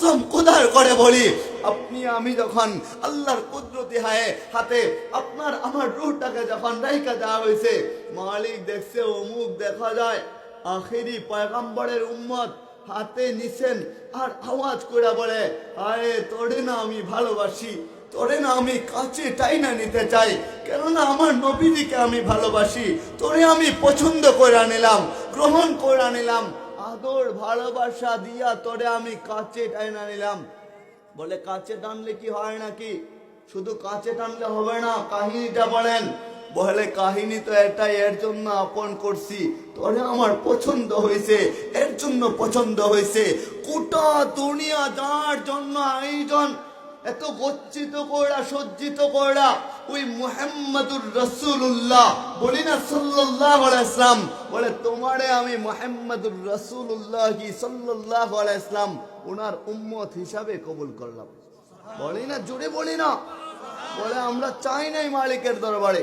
কসম খোদার করে বলি, আপনি আমি যখন আল্লাহর কুদরতি হাতে আপনার আমার রূহটাকে যখন রাইখা দেওয়া হয়েছে, মালিক দেখছে অমুক দেখা যায় আখেরি পয়গম্বরের উম্মত হাতে নিছেন আর আওয়াজ করে বলে, আরে তোরে না আমি ভালোবাসি, তোরে না আমি কাছে টাইনা নিতে চাই, কেননা আমার নবীজিকে আমি ভালোবাসি, তোরে আমি পছন্দ করে নিলাম, গ্রহণ করে নিলাম, আদর ভালোবাসা দিয়া তোরে আমি কাছে টাইনা নিলাম। বলে কাছে টানলে কি হয় নাকি? শুধু কাছে টানলে হবে না, কাহিনীটা বলেন। বলে কাহিনী তো এটাই, এর জন্য আপন করছি, তোরে আমার পছন্দ হয়েছে, এর জন্য পছন্দ হয়েছে। গোটা দুনিয়া যার জন্য আয়োজন এত গচ্ছিত করা সজ্জিত করা, ওই মুহাম্মাদুর রাসূলুল্লাহ বলি না সাল্লাল্লাহু আলাইহি ওয়াসাল্লাম, বলে তোমারে আমি মুহাম্মাদুর রাসূলুল্লাহ সাল্লাল্লাহু আলাইহি ওয়াসাল্লাম ওনার উম্মত হিসাবে কবুল করলাম। বলি না, জোরে বলি না। বলে আমরা চাই নাই মালিকের দরবারে,